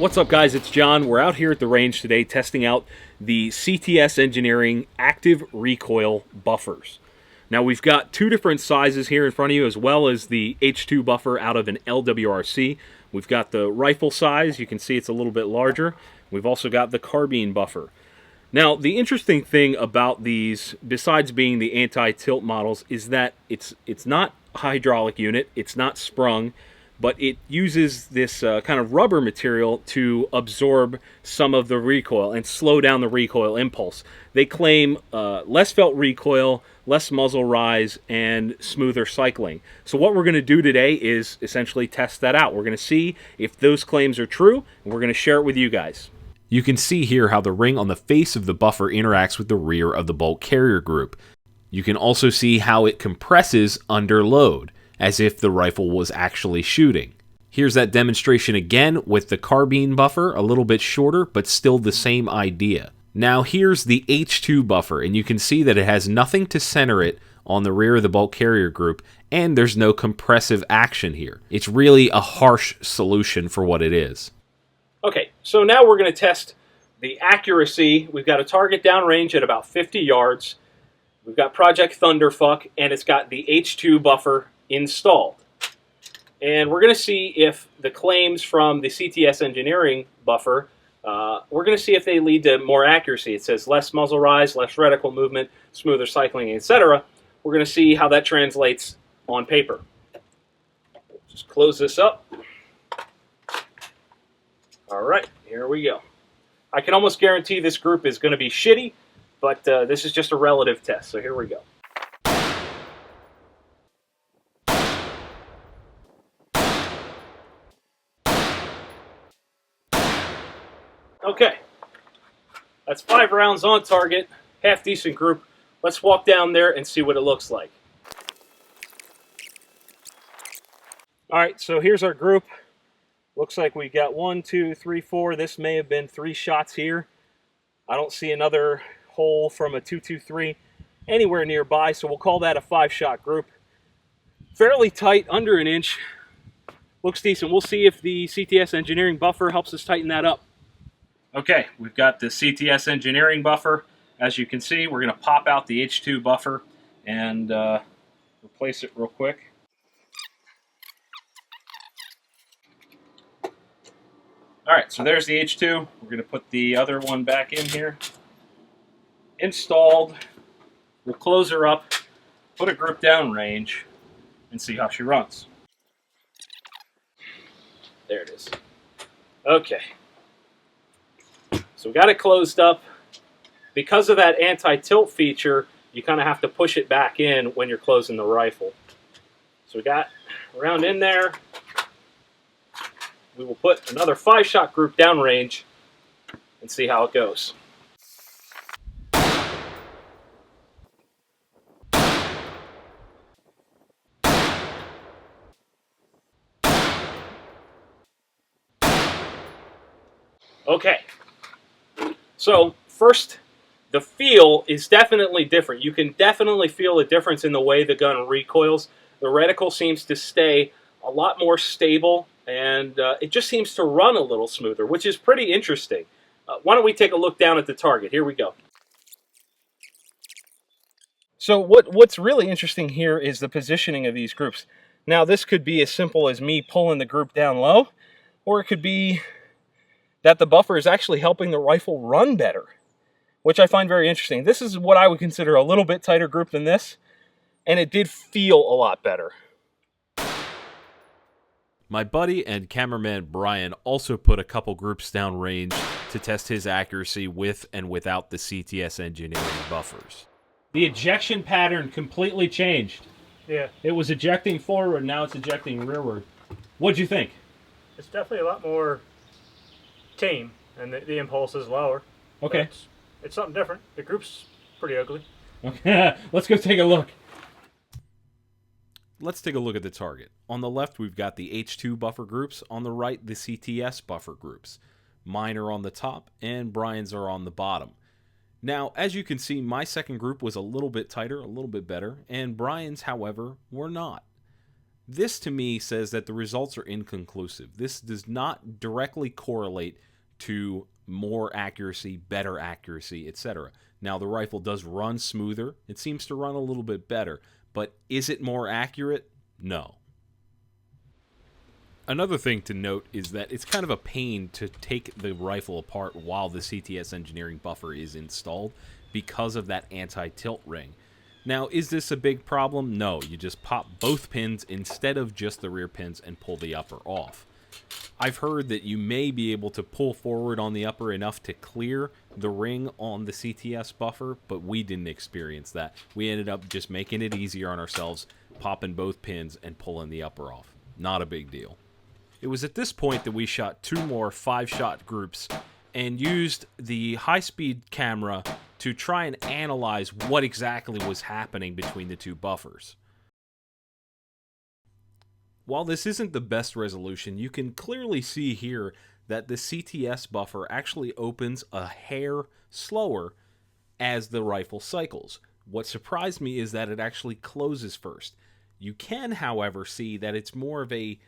What's up, guys? It's John. We're out here at the range today testing out the CTS Engineering Active Recoil buffers. Now, we've got two different sizes here in front of you, as well as the H2 buffer out of an LWRC. We've got the rifle size. You can see it's a little bit larger. We've also got the carbine buffer. Now, the interesting thing about these, besides being the anti-tilt models, is that it's not a hydraulic unit, it's not sprung, but it uses this kind of rubber material to absorb some of the recoil and slow down the recoil impulse. They claim less felt recoil, less muzzle rise, and smoother cycling. So what we're going to do today is essentially test that out. We're going to see if those claims are true, and we're going to share it with you guys. You can see here how the ring on the face of the buffer interacts with the rear of the bolt carrier group. You can also see how it compresses under load, as if the rifle was actually shooting. Here's that demonstration again with the carbine buffer, a little bit shorter, but still the same idea. Now here's the H2 buffer, and you can see that it has nothing to center it on the rear of the bolt carrier group, and there's no compressive action here. It's really a harsh solution for what it is. Okay, so now we're going to test the accuracy. We've got a target downrange at about 50 yards. We've got Project Thunderfuck, and it's got the H2 buffer installed. And we're going to see if the claims from the CTS Engineering buffer, we're going to see if they lead to more accuracy. It says less muzzle rise, less reticle movement, smoother cycling, etc. We're going to see how that translates on paper. Just close this up. All right, here we go. I can almost guarantee this group is going to be shitty, but this is just a relative test, so here we go. Okay, that's 5 rounds on target, half decent group. Let's walk down there and see what it looks like. All right, so here's our group. Looks like we got 1, 2, 3, 4. This may have been 3 shots here. I don't see another hole from a 223 anywhere nearby, so we'll call that a 5-shot group. Fairly tight, under an inch. Looks decent. We'll see if the CTS Engineering buffer helps us tighten that up. Okay, we've got the CTS Engineering buffer. As you can see, we're going to pop out the H2 buffer and replace it real quick. Alright, so there's the H2. We're going to put the other one back in here. Installed. We'll close her up, put a group down range, and see how she runs. There it is. Okay. So we got it closed up. Because of that anti-tilt feature, you kind of have to push it back in when you're closing the rifle. So we got around in there. We will put another 5-shot group downrange and see how it goes. Okay. So first, the feel is definitely different. You can definitely feel a difference in the way the gun recoils. The reticle seems to stay a lot more stable, and it just seems to run a little smoother, which is pretty interesting. Why don't we take a look down at the target? Here we go. So what's really interesting here is the positioning of these groups. Now, this could be as simple as me pulling the group down low, or it could be that the buffer is actually helping the rifle run better, which I find very interesting. This is what I would consider a little bit tighter group than this, and it did feel a lot better. My buddy and cameraman Brian also put a couple groups down range to test his accuracy with and without the CTS Engineering buffers. The ejection pattern completely changed. Yeah. It was ejecting forward, now it's ejecting rearward. What'd you think? It's definitely a lot more tame, and the impulse is lower. Okay. It's something different. The group's pretty ugly. Okay, let's go take a look. Let's take a look at the target. On the left, we've got the H2 buffer groups. On the right, the CTS buffer groups. Mine are on the top, and Brian's are on the bottom. Now, as you can see, my second group was a little bit tighter, a little bit better, and Brian's, however, were not. This to me says that the results are inconclusive. This does not directly correlate to more accuracy, better accuracy, etc. Now, the rifle does run smoother. It seems to run a little bit better. But is it more accurate? No. Another thing to note is that it's kind of a pain to take the rifle apart while the CTS Engineering buffer is installed because of that anti-tilt ring. Now, is this a big problem? No, you just pop both pins instead of just the rear pins and pull the upper off. I've heard that you may be able to pull forward on the upper enough to clear the ring on the CTS buffer, but we didn't experience that. We ended up just making it easier on ourselves, popping both pins and pulling the upper off. Not a big deal. It was at this point that we shot 2 more 5-shot groups and used the high-speed camera to try and analyze what exactly was happening between the 2 buffers. While this isn't the best resolution, you can clearly see here that the CTS buffer actually opens a hair slower as the rifle cycles. What surprised me is that it actually closes first. You can, however, see that it's more of a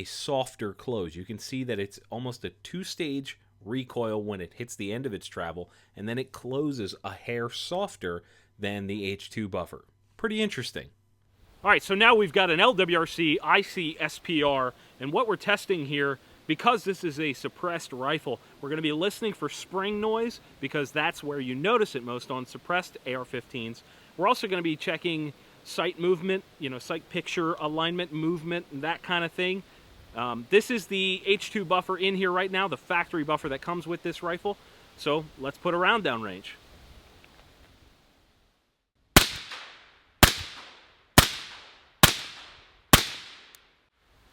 softer close. You can see that it's almost a 2-stage recoil when it hits the end of its travel, and then it closes a hair softer than the H2 buffer. Pretty interesting. All right, so now we've got an LWRC IC SPR, and what we're testing here, because this is a suppressed rifle, we're going to be listening for spring noise, because that's where you notice it most on suppressed AR-15s. We're also going to be checking sight movement, sight picture alignment movement, and that kind of thing. This is the H2 buffer in here right now, the factory buffer that comes with this rifle. So let's put a round down range.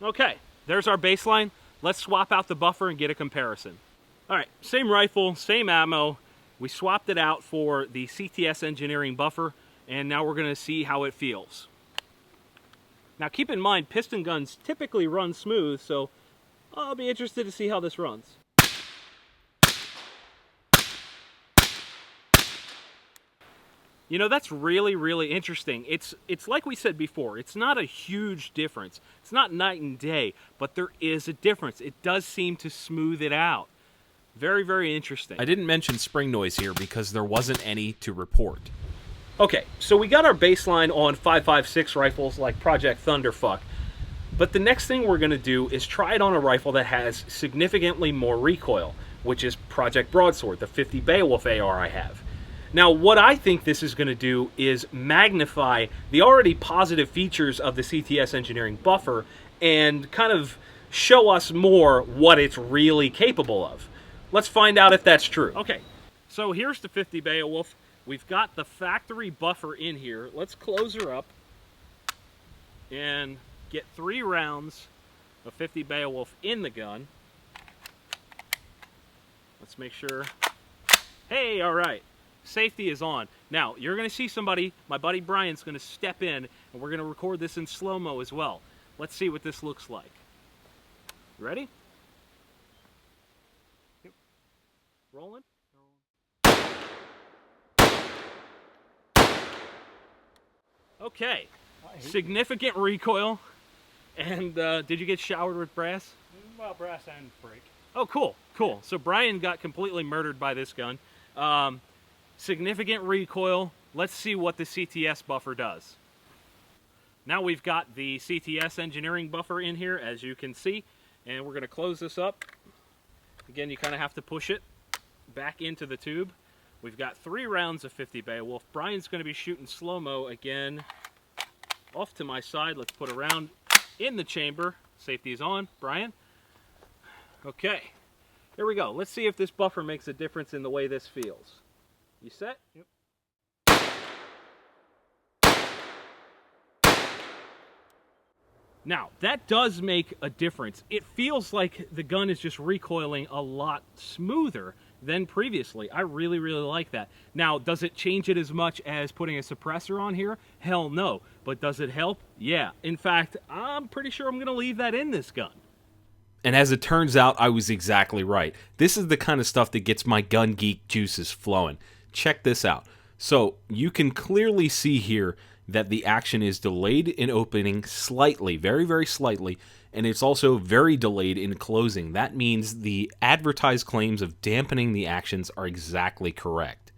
Okay, there's our baseline. Let's swap out the buffer and get a comparison. All right, same rifle, same ammo. We swapped it out for the CTS Engineering buffer, and now we're going to see how it feels. Now keep in mind, piston guns typically run smooth, so I'll be interested to see how this runs. That's really, really interesting. It's like we said before, it's not a huge difference. It's not night and day, but there is a difference. It does seem to smooth it out. Very, very interesting. I didn't mention spring noise here because there wasn't any to report. Okay, so we got our baseline on 5.56 rifles like Project Thunderfuck, but the next thing we're going to do is try it on a rifle that has significantly more recoil, which is Project Broadsword, the 50 Beowulf AR I have. Now, what I think this is going to do is magnify the already positive features of the CTS Engineering buffer and kind of show us more what it's really capable of. Let's find out if that's true. Okay, so here's the 50 Beowulf. We've got the factory buffer in here. Let's close her up and get 3 rounds of 50 Beowulf in the gun. Let's make sure. Hey, all right. Safety is on. Now, you're going to see somebody, my buddy Brian's going to step in, and we're going to record this in slow-mo as well. Let's see what this looks like. You ready? Yep. Rolling? Okay. Significant recoil. And did you get showered with brass? Well, brass and brake. Oh, cool, cool. So Brian got completely murdered by this gun. Significant recoil. Let's see what the CTS buffer does. Now we've got the CTS Engineering buffer in here, as you can see, and we're going to close this up. Again, you kind of have to push it back into the tube. We've got 3 rounds of 50 Beowulf. Brian's going to be shooting slow-mo again. Off to my side. Let's put a round in the chamber. Safety is on. Brian? Okay. Here we go. Let's see if this buffer makes a difference in the way this feels. You set? Yep. Now, that does make a difference. It feels like the gun is just recoiling a lot smoother than previously. I really, really like that. Now, does it change it as much as putting a suppressor on here? Hell no. But does it help? Yeah. In fact, I'm pretty sure I'm going to leave that in this gun. And as it turns out, I was exactly right. This is the kind of stuff that gets my gun geek juices flowing. Check this out. So you can clearly see here that the action is delayed in opening slightly, very, very slightly, and it's also very delayed in closing. That means the advertised claims of dampening the actions are exactly correct.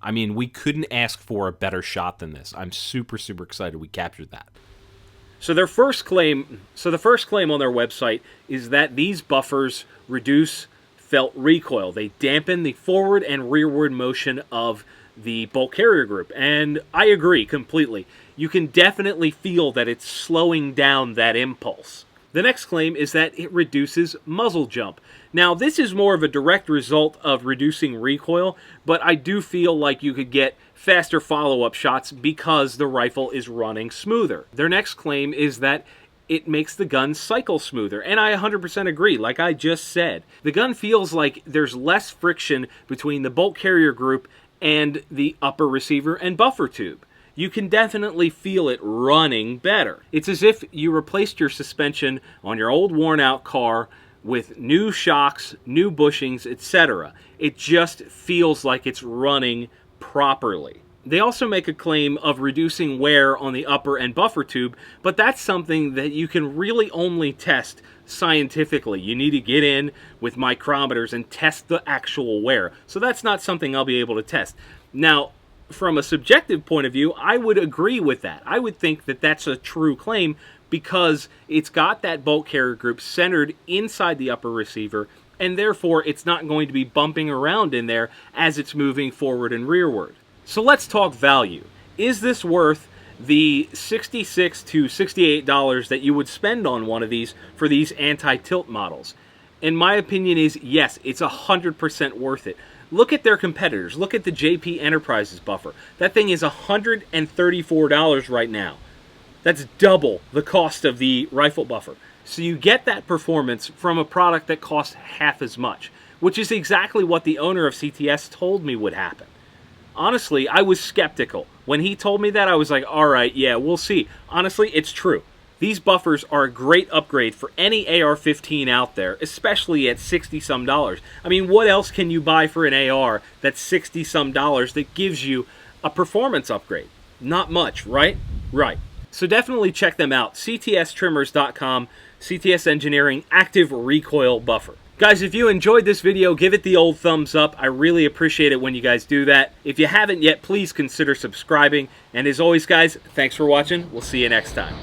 I mean, we couldn't ask for a better shot than this. I'm super, super excited we captured that. So the first claim on their website is that these buffers reduce felt recoil. They dampen the forward and rearward motion of the bolt carrier group, and I agree completely. You can definitely feel that it's slowing down that impulse. The next claim is that it reduces muzzle jump. Now, this is more of a direct result of reducing recoil, but I do feel like you could get faster follow-up shots because the rifle is running smoother. Their next claim is that it makes the gun cycle smoother, and I 100% agree, like I just said. The gun feels like there's less friction between the bolt carrier group and the upper receiver and buffer tube. You can definitely feel it running better. It's as if you replaced your suspension on your old worn-out car with new shocks, new bushings, etc. It just feels like it's running properly. They also make a claim of reducing wear on the upper and buffer tube, but that's something that you can really only test scientifically. You need to get in with micrometers and test the actual wear. So that's not something I'll be able to test. Now, from a subjective point of view, I would agree with that. I would think that that's a true claim because it's got that bolt carrier group centered inside the upper receiver, and therefore it's not going to be bumping around in there as it's moving forward and rearward. So let's talk value. Is this worth the $66 to $68 that you would spend on one of these for these anti-tilt models? And my opinion is yes, it's 100% worth it. Look at their competitors. Look at the JP Enterprises buffer. That thing is $134 right now. That's double the cost of the rifle buffer. So you get that performance from a product that costs half as much, which is exactly what the owner of CTS told me would happen. Honestly, I was skeptical. When he told me that, I was like, all right, yeah, we'll see. Honestly, it's true. These buffers are a great upgrade for any AR-15 out there, especially at $60-some. I mean, what else can you buy for an AR that's $60-some that gives you a performance upgrade? Not much, right? Right. So definitely check them out. CTSTrimmers.com, CTS Engineering Active Recoil Buffer. Guys, if you enjoyed this video, give it the old thumbs up. I really appreciate it when you guys do that. If you haven't yet, please consider subscribing. And as always, guys, thanks for watching. We'll see you next time.